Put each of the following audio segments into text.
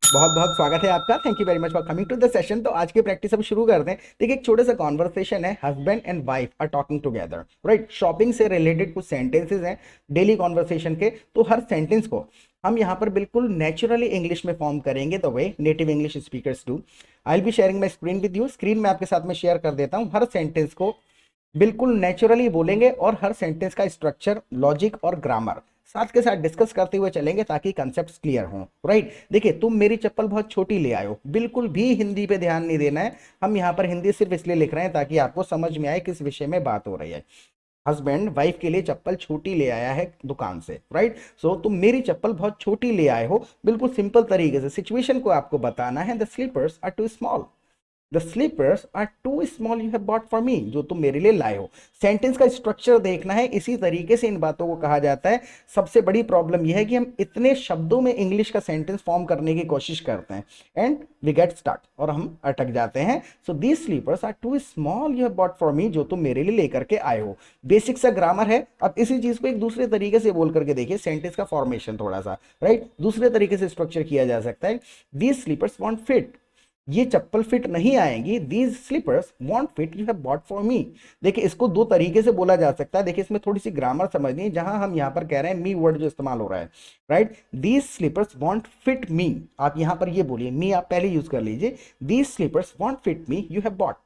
बहुत बहुत स्वागत है आपका। Thank you very much for coming to the session. तो आज की प्रैक्टिस हम शुरू करते हैं। देखिए, एक छोटा सा कॉन्वर्सेशन है, husband and wife are talking together, right. Shopping से रिलेटेड कुछ सेंटेंसेस हैं डेली कॉन्वर्सेशन के। तो हर सेंटेंस को हम यहाँ पर बिल्कुल नेचुरली इंग्लिश में फॉर्म करेंगे, the way native English speakers do. I will be sharing my screen with you. Screen में आपके साथ में शेयर कर देता हूँ। हर सेंटेंस को बिल्कुल नेचुरली बोलेंगे और हर सेंटेंस का स्ट्रक्चर, लॉजिक और ग्रामर साथ के साथ डिस्कस करते हुए चलेंगे ताकि कंसेप्ट्स क्लियर हों, राइट। देखिए, तुम मेरी चप्पल बहुत छोटी ले आए हो, बिल्कुल भी हिंदी पे ध्यान नहीं देना है। हम यहाँ पर हिंदी सिर्फ इसलिए लिख रहे हैं ताकि आपको समझ में आए किस विषय में बात हो रही है। हस्बैंड वाइफ के लिए चप्पल छोटी ले आया है दुकान से, राइट। सो तुम मेरी चप्पल बहुत छोटी ले आए हो, बिल्कुल सिंपल तरीके से सिचुएशन को आपको बताना है। The slippers are too small. The slippers are too small you have bought for me. जो तुम मेरे लिए लाए हो। सेंटेंस का स्ट्रक्चर देखना है, इसी तरीके से इन बातों को कहा जाता है। सबसे बड़ी प्रॉब्लम यह है कि हम इतने शब्दों में इंग्लिश का सेंटेंस फॉर्म करने की कोशिश करते हैं एंड वी गेट स्टक, और हम अटक जाते हैं। So these slippers are too small you have bought for me. जो तुम मेरे लिए लेकर के आए हो। बेसिक सा ग्रामर है। अब इसी चीज को एक दूसरे तरीके से बोल करके देखिए, सेंटेंस का फॉर्मेशन थोड़ा सा, राइट, दूसरे तरीके से स्ट्रक्चर किया जा सकता है। These slippers won't fit. ये चप्पल फिट नहीं आएंगी। These slippers won't fit you have bought for me. देखिए, इसको दो तरीके से बोला जा सकता है। देखिए, इसमें थोड़ी सी ग्रामर समझनी है। जहां हम यहाँ पर कह रहे हैं मी वर्ड जो इस्तेमाल हो रहा है, right. These slippers won't fit me, आप यहाँ पर ये बोलिए, मी आप पहले यूज कर लीजिए। These slippers won't fit me you have bought,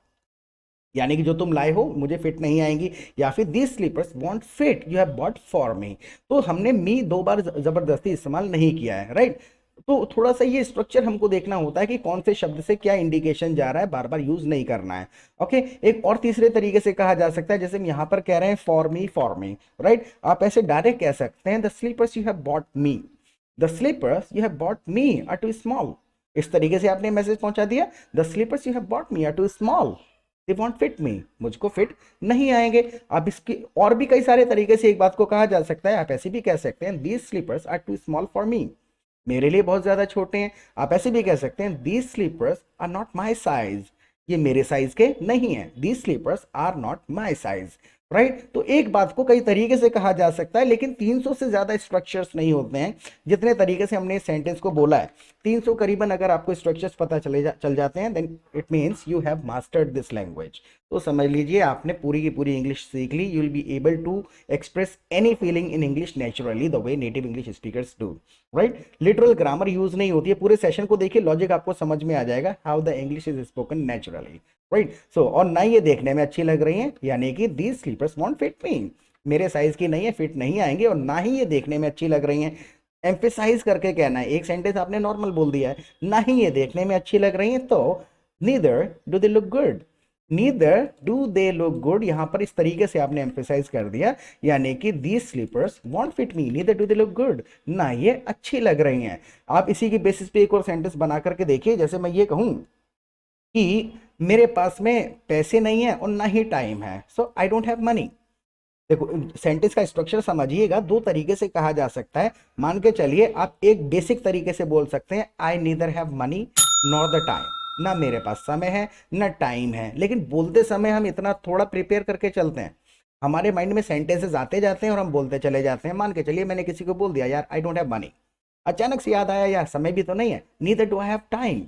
यानी कि जो तुम लाए हो मुझे फिट नहीं आएंगी। या फिर these slippers won't fit you have bought for me. तो हमने मी दो बार जबरदस्ती इस्तेमाल नहीं किया है, राइट। तो थोड़ा सा ये स्ट्रक्चर हमको देखना होता है कि कौन से शब्द से क्या इंडिकेशन जा रहा है, बार बार यूज नहीं करना है। ओके। एक और तीसरे तरीके से कहा जा सकता है, जैसे हम यहाँ पर कह रहे हैं फॉर मी, राइट। आप ऐसे डायरेक्ट कह सकते हैं the slippers you have bought me. The slippers you have bought me are too small. इस तरीके से आपने मैसेज पहुंचा दिया। The slippers you have bought me are too small, they won't fit me. मुझको फिट नहीं आएंगे। अब इसकी और भी कई सारे तरीके से एक बात को कहा जा सकता है। आप ऐसे भी कह सकते हैं these slippers are too small for me, मेरे लिए बहुत ज्यादा छोटे हैं। आप ऐसे भी कह सकते हैं these slippers are not my size, ये मेरे साइज के नहीं है। These slippers are not my size, right. तो एक बात को कई तरीके से कहा जा सकता है, लेकिन 300 से ज्यादा स्ट्रक्चर्स नहीं होते हैं जितने तरीके से हमने इस सेंटेंस को बोला है। 300 करीबन अगर आपको स्ट्रक्चर्स पता चल जाते हैं, then it means you have mastered this language. तो समझ लीजिए आपने पूरी की पूरी इंग्लिश सीख ली। You will be able to express any feeling in English naturally the way native English speakers do, right. Literal grammar use नहीं होती है। पूरे सेशन को देखिए, लॉजिक आपको समझ में आ जाएगा, how the English is spoken naturally, right. So और ना ये देखने में अच्छी लग रही हैं, यानी कि दीज स्लीपर्स वॉन्ट फिट मी, मेरे साइज की नहीं है, फिट नहीं आएंगे। और ना ही ये देखने में अच्छी लग रही हैं, एम्फेसाइज करके कहना है। एक सेंटेंस आपने नॉर्मल बोल दिया है, ना ही ये देखने में अच्छी लग रही हैं, तो neither do they look good. Neither do they look good, यहां पर इस तरीके से आपने एम्फेसाइज कर दिया, यानी कि these slippers won't fit me, neither do they look good, ना ये अच्छी लग रही हैं। आप इसी की बेसिस पे एक और सेंटेंस बना करके देखिए। जैसे मैं ये कहूं कि मेरे पास में पैसे नहीं है और ना ही टाइम है, सो आई डोंट हैव मनी। देखो, सेंटेंस का स्ट्रक्चर समझिएगा, दो तरीके से कहा जा सकता है। मान के चलिए आप एक बेसिक तरीके से बोल सकते हैं I neither have money nor the time, ना मेरे पास समय है ना टाइम है। लेकिन बोलते समय हम इतना थोड़ा प्रिपेयर करके चलते हैं, हमारे माइंड में सेंटेंसेस आते जाते हैं और हम बोलते चले जाते हैं। मान के चलिए मैंने किसी को बोल दिया यार आई डोंट हैव मनी, अचानक से याद आया यार समय भी तो नहीं है, neither do I have time,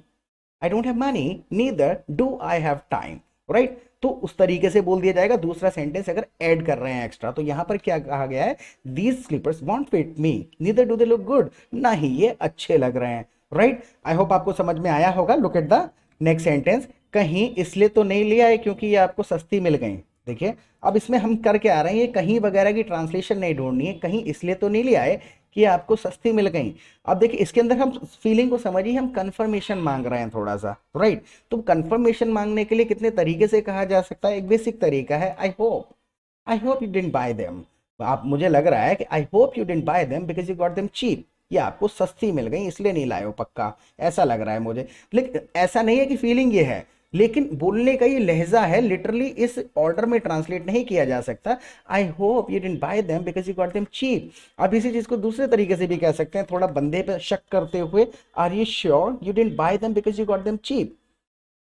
I don't have money neither do I have time, right. तो उस तरीके से बोल दिया जाएगा। दूसरा सेंटेंस अगर ऐड कर रहे हैं एक्स्ट्रा, तो यहां पर क्या कहा गया है, these slippers won't fit me, neither do they look good, ना ही ये अच्छे लग रहे हैं, राइट। आई होप आपको समझ में आया होगा। Look at the next sentence. कहीं इसलिए तो नहीं लिया है क्योंकि ये आपको सस्ती मिल गई। देखिए, अब इसमें हम करके आ रहे हैं, ये कहीं वगैरह की ट्रांसलेशन नहीं ढूंढनी है। कहीं इसलिए तो नहीं लिया है कि आपको सस्ती मिल गई। अब देखिए, इसके अंदर हम फीलिंग को समझिए, हम कंफर्मेशन मांग रहे हैं थोड़ा सा, राइट। तो कंफर्मेशन मांगने के लिए कितने तरीके से कहा जा सकता है। एक बेसिक तरीका है I hope you didn't buy them. आप, मुझे लग रहा है कि I hope you didn't buy them because you got them cheap, ये आपको सस्ती मिल गई इसलिए नहीं लाए हो, पक्का ऐसा लग रहा है मुझे। लेकिन ऐसा नहीं है कि फीलिंग ये है, लेकिन बोलने का ये लहजा है। लिटरली इस ऑर्डर में ट्रांसलेट नहीं किया जा सकता। I hope you didn't buy them because you got them cheap. आप इसी चीज को दूसरे तरीके से भी कह सकते हैं, थोड़ा बंदे पे शक करते हुए, are you sure you didn't buy them because you got them cheap,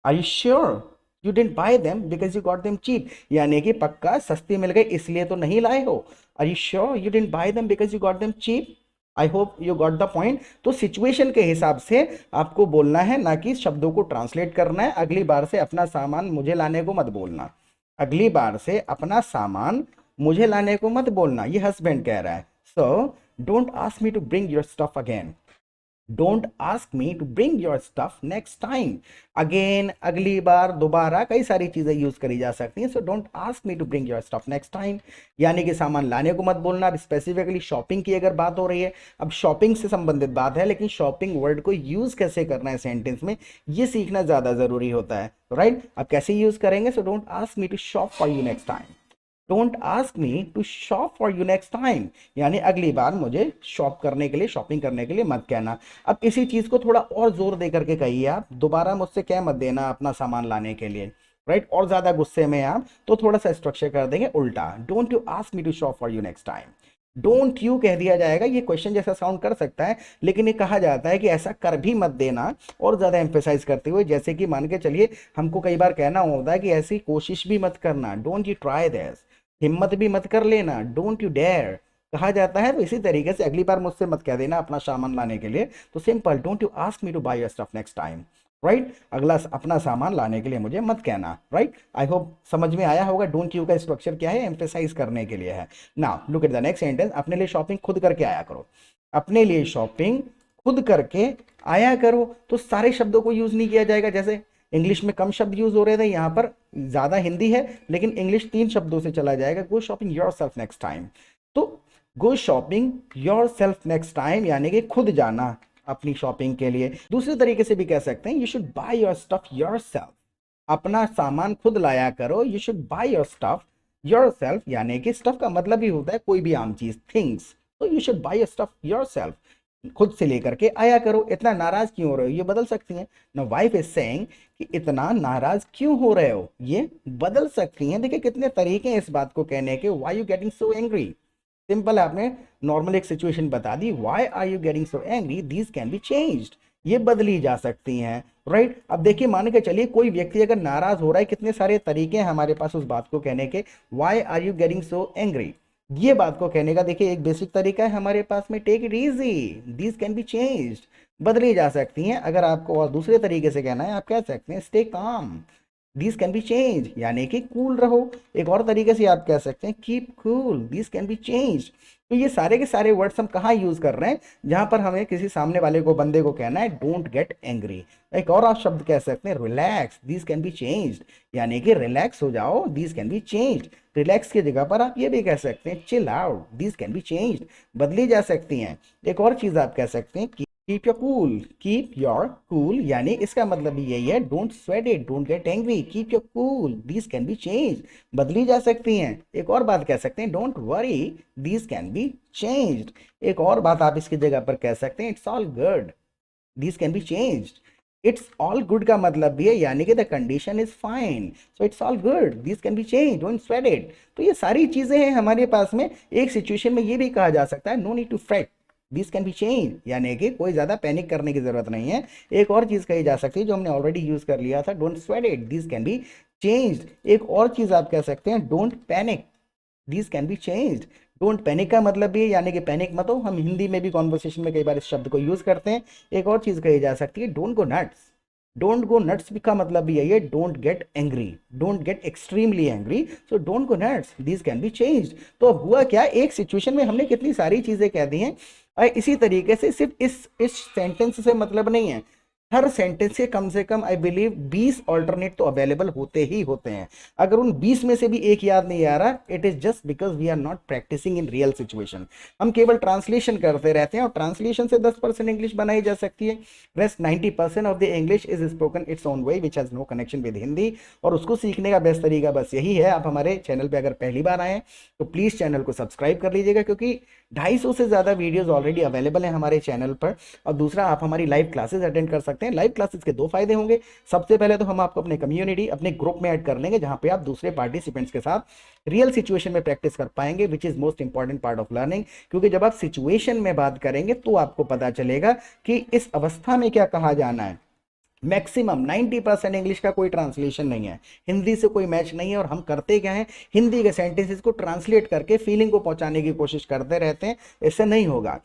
are you sure you didn't buy them because you got them cheap, यानी कि पक्का सस्ती मिल गई इसलिए तो नहीं लाए हो। Are you sure you didn't buy them because you got them cheap, I hope you got the point. तो सिचुएशन के हिसाब से आपको बोलना है, ना कि शब्दों को ट्रांसलेट करना है। अगली बार से अपना सामान मुझे लाने को मत बोलना, अगली बार से अपना सामान मुझे लाने को मत बोलना, ये हस्बैंड कह रहा है। So don't ask me to bring your stuff again, don't ask me to bring your stuff next time. Again, अगली बार, दोबारा, कई सारी चीजें यूज करी जा सकती हैं। So don't ask me to bring your stuff next time, यानी कि सामान लाने को मत बोलना। अब स्पेसिफिकली शॉपिंग की अगर बात हो रही है, अब शॉपिंग से संबंधित बात है, लेकिन शॉपिंग वर्ड को यूज कैसे करना है सेंटेंस में, ये सीखना ज्यादा जरूरी होता है, राइट? अब कैसे यूज करेंगे? So don't ask me to shop for you next time, don't ask me to shop for you next time, यानी अगली बार मुझे शॉप करने के लिए, शॉपिंग करने के लिए मत कहना। अब इसी चीज को थोड़ा और जोर दे करके कहिए आप, दोबारा मुझसे कह मत देना अपना सामान लाने के लिए, राइट? और ज्यादा गुस्से में आप तो थोड़ा सा स्ट्रक्चर कर देंगे उल्टा, don't you ask me to shop for you next time. Don't you कह दिया जाएगा, ये क्वेश्चन जैसा साउंड कर सकता है, लेकिन ये कहा जाता है कि ऐसा कर भी मत देना, और ज्यादा एम्फेसाइज करते हुए, जैसे कि मान के चलिए हमको कई बार कहना होता है कि ऐसी कोशिश भी मत करना, डोंट यू ट्राई दिस, हिम्मत भी मत कर लेना, डोंट यू डेयर कहा जाता है। तो इसी तरीके से अगली बार मुझसे मत कह देना अपना सामान लाने के लिए, तो simple, don't you ask me to buy your stuff next time, right? अगला अपना सामान लाने के लिए मुझे मत कहना, राइट? आई होप समझ में आया होगा डोंट यू का स्ट्रक्चर क्या है, एम्फेसाइज करने के लिए है। Now look at the next sentence, अपने लिए शॉपिंग खुद करके आया करो, अपने लिए शॉपिंग खुद करके आया करो। तो सारे शब्दों को यूज नहीं किया जाएगा, जैसे इंग्लिश में कम शब्द यूज हो रहे थे, यहाँ पर ज्यादा हिंदी है, लेकिन इंग्लिश 3 शब्दों से चला जाएगा, go shopping yourself next time. तो go shopping yourself next time, यानी कि खुद जाना अपनी शॉपिंग के लिए। दूसरे तरीके से भी कह सकते हैं, you should buy your stuff your self, अपना सामान खुद लाया करो, you should buy your stuff your self, यानी कि स्टफ का मतलब ही होता है कोई भी आम चीज, थिंग्स। तो you should buy your stuff your self, खुद से लेकर के आया करो। इतना नाराज क्यों हो रहे हो, ये बदल सकती हैं ना। वाइफ इज सेइंग कि इतना नाराज क्यों हो रहे हो, ये बदल सकती हैं। देखिए कितने तरीके हैं इस बात को कहने के, why you getting so angry. Simple है, आपने नॉर्मल एक सिचुएशन बता दी, why are you getting so angry, these can be changed, ये बदली जा सकती हैं, राइट? अब देखिए मान के चलिए कोई व्यक्ति अगर नाराज हो रहा है, कितने सारे तरीके हैं हमारे पास उस बात को कहने के, why are you getting so angry, ये बात को कहने का देखिए एक बेसिक तरीका है हमारे पास में, take it easy, these can be changed, बदली जा सकती हैं। अगर आपको और दूसरे तरीके से कहना है, आप कह सकते हैं stay calm, these can be change, यानी कि कूल रहो। एक और तरीके से आप कह सकते हैं keep cool, these can be change. तो ये सारे के सारे वर्ड्स हम कहाँ यूज कर रहे हैं, जहां पर हमें किसी सामने वाले को, बंदे को कहना है डोंट गेट एंग्री। एक और आप शब्द कह सकते हैं relax, these can be changed, यानी कि रिलैक्स हो जाओ, these can be changed. Relax की जगह पर आप ये भी कह सकते हैं chill out, these can be changed, बदली जा सकती हैं। एक और चीज आप कह सकते हैं keep your cool, keep your cool, यानी इसका मतलब भी यही है, don't sweat it, don't get angry, keep your cool, these can be change, बदली जा सकती हैं। एक और बात कह सकते हैं don't worry, these can be changed. एक और बात आप इसकी जगह पर कह सकते हैं it's all good, these can be changed. It's all good का मतलब भी है, यानी कि the condition is fine, so it's all good, this can be change, don't sweat it. तो ये सारी चीजें हैं हमारे पास में। एक सिचुएशन में ये भी कहा जा सकता है no need to fret, this can be change, यानी कि कोई ज्यादा पैनिक करने की जरूरत नहीं है। एक और चीज कही जा सकती है जो हमने ऑलरेडी यूज कर लिया था, don't sweat it, this can be changed. एक और चीज आप कह सकते हैं don't panic, this can be changed. Don't panic का मतलब भी है, यानी कि पैनिक मत हो। हम हिंदी में भी कॉन्वर्सेशन में कई बार इस शब्द को यूज करते हैं। एक और चीज कही जा सकती है don't go nuts, don't go nuts का मतलब भी यही है, don't get angry, don't get extremely angry, so don't go nuts, this can be changed. तो अब हुआ क्या, एक सिचुएशन में हमने कितनी सारी चीजें कह दी हैं। और इसी तरीके से सिर्फ इस सेंटेंस से मतलब नहीं है, हर सेंटेंस से कम आई बिलीव 20 ऑल्टरनेट तो अवेलेबल होते ही होते हैं। अगर उन 20 में से भी एक याद नहीं आ रहा, it is just because we are not practising in real situation. हम केवल ट्रांसलेशन करते रहते हैं, और ट्रांसलेशन से 10% इंग्लिश बनाई जा सकती है, rest 90% of the English is spoken its own way which has no connection with Hindi. और उसको सीखने का बेस्ट तरीका बस यही है, आप हमारे चैनल पर अगर पहली बार आए तो प्लीज चैनल को सब्सक्राइब कर लीजिएगा, क्योंकि 250 से ज्यादा वीडियोस ऑलरेडी अवेलेबल हैं हमारे चैनल पर। और दूसरा, आप हमारी लाइव क्लासेस अटेंड कर सकते हैं। लाइव क्लासेस के 2 फायदे होंगे। सबसे पहले तो हम आपको अपने कम्युनिटी, अपने ग्रुप में ऐड कर लेंगे, जहां पे आप दूसरे पार्टिसिपेंट्स के साथ रियल सिचुएशन में प्रैक्टिस कर पाएंगे, which is most important part of learning. क्योंकि जब आप सिचुएशन में बात करेंगे तो आपको पता चलेगा कि इस अवस्था में क्या कहा जाना है। मैक्सिमम 90% इंग्लिश का कोई ट्रांसलेशन नहीं है, हिंदी से कोई मैच नहीं है। और हम करते क्या है, हिंदी के सेंटेंसेस को ट्रांसलेट करके फीलिंग को पहुंचाने की कोशिश करते रहते हैं, इससे नहीं होगा।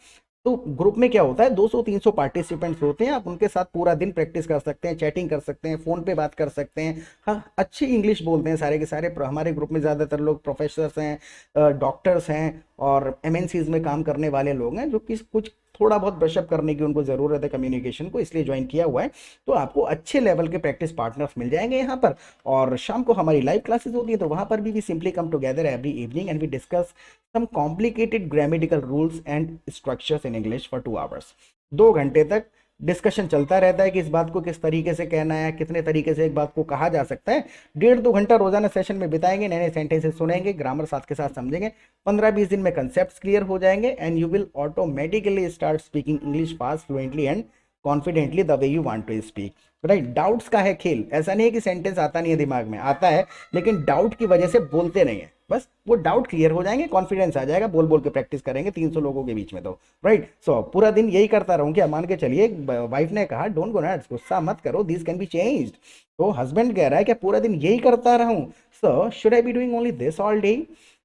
तो ग्रुप में क्या होता है, 200-300 पार्टिसिपेंट्स होते हैं, आप उनके साथ पूरा दिन प्रैक्टिस कर सकते हैं, चैटिंग कर सकते हैं, फोन पे बात कर सकते हैं। हाँ, अच्छी इंग्लिश बोलते हैं सारे के सारे। हमारे ग्रुप में ज़्यादातर लोग प्रोफेसर्स हैं, डॉक्टर्स हैं और एमएनसीज में काम करने वाले लोग हैं, जो कि कुछ थोड़ा बहुत ब्रशअप करने की उनको ज़रूरत है कम्युनिकेशन को, इसलिए ज्वाइन किया हुआ है। तो आपको अच्छे लेवल के प्रैक्टिस पार्टनर्स मिल जाएंगे यहाँ पर। और शाम को हमारी लाइव क्लासेस होती है, तो वहाँ पर भी we simply come together every evening and we discuss some complicated grammatical rules and structures in English for 2 hours. 2 घंटे तक डिस्कशन चलता रहता है कि इस बात को किस तरीके से कहना है, कितने तरीके से एक बात को कहा जा सकता है। 1.5-2 घंटा रोजाना सेशन में बिताएंगे, नए नए सेंटेंसेस सुनेंगे, ग्रामर साथ के साथ समझेंगे। 15-20 दिन में कंसेप्ट्स क्लियर हो जाएंगे and you will automatically start speaking English fast, fluently and confidently the way you want to speak. Right, doubts का है खेल। ऐसा नहीं है कि सेंटेंस आता नहीं है, दिमाग में आता है, लेकिन डाउट की वजह से बोलते नहीं है। बस वो डाउट क्लियर हो जाएंगे, कॉन्फिडेंस आ जाएगा, बोल बोल के प्रैक्टिस करेंगे 300 लोगों के बीच में। तो राइट, सो पूरा दिन यही करता रहूं। क्या मान के चलिए वाइफ ने कहा डोंट गो नट्स, गुस्सा मत करो, दिस कैन बी चेंज्ड। तो हस्बैंड कह रहा है कि पूरा दिन यही करता रहूं, so should I be doing only this all day,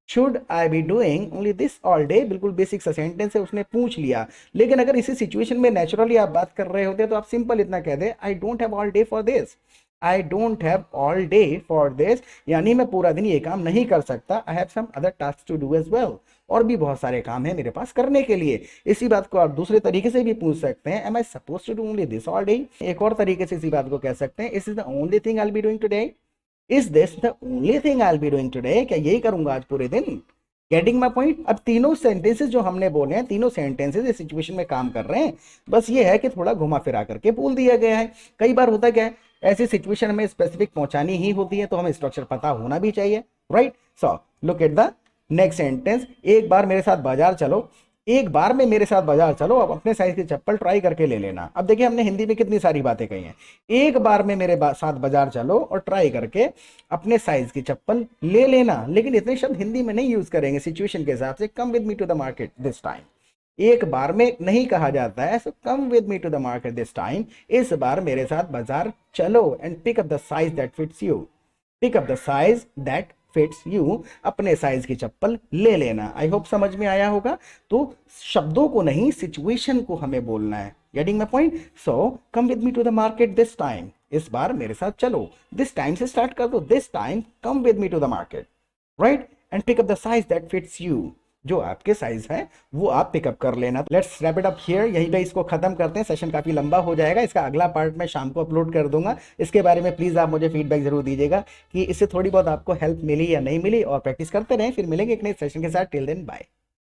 should I be doing only this all day. बिल्कुल बेसिक सा सेंटेंस है, उसने पूछ लिया। लेकिन अगर इसी सिचुएशन में नेचुरली आप बात कर रहे होते तो आप सिंपल इतना कह दे, I don't have all day for this, I don't have all day for this, यानी मैं पूरा दिन ये काम नहीं कर सकता। I have some other task to do as well, और भी बहुत सारे काम है मेरे पास करने के लिए। इसी बात को आप दूसरे तरीके से भी पूछ सकते हैं, am I suppose to do only this all day. एक और तरीके से इसी बात को कह सकते हैं, इस is the only thing I will be doing today, is this the only thing I will be doing today, क्या यही करूंगा आज पूरे दिन। Getting my point. अब तीनों सेंटेंसेस जो हमने बोले हैं, तीनों सेंटेंसेस इस सिचुएशन में काम कर रहे हैं, बस ये है कि थोड़ा घुमा फिरा करके बोल दिया गया है। कई बार होता क्या है, ऐसी सिचुएशन में स्पेसिफिक पहुंचानी ही होती है, तो हमें स्ट्रक्चर पता होना भी चाहिए। Right, so look at the next sentence, एक बार मेरे साथ बाजार चलो, एक बार में मेरे साथ बाजार चलो, अब अपने साइज की चप्पल ट्राई करके ले लेना। अब देखिए हमने हिंदी में कितनी सारी बातें कही हैं, एक बार में मेरे साथ बाजार चलो और ट्राई करके अपने साइज की चप्पल ले लेना। लेकिन इतने शब्द हिंदी में नहीं यूज करेंगे सिचुएशन के हिसाब से। Come with me to the market this time, एक बार में नहीं कहा जाता है, so come with me to the market this time, इस बार मेरे साथ बाजार चलो, and pick up the size that fits you, pick up the size that fits you, अपने साइज की चप्पल ले लेना। आई होप समझ में आया होगा। तो शब्दों को नहीं, सिचुएशन को हमें बोलना है। Getting my point. So come with me to the market this time, इस बार मेरे साथ चलो, दिस टाइम से स्टार्ट कर दो, this time come with me to the market, right, and pick up the size that fits you, जो आपके साइज है वो आप पिकअप कर लेना। Let's wrap it up here, यहीं पे इसको खत्म करते हैं, सेशन काफी लंबा हो जाएगा। इसका अगला पार्ट मैं शाम को अपलोड कर दूंगा। इसके बारे में प्लीज आप मुझे फीडबैक जरूर दीजिएगा कि इससे थोड़ी बहुत आपको हेल्प मिली या नहीं मिली, और प्रैक्टिस करते रहें। फिर मिलेंगे एक नए सेशन के साथ। Till then bye.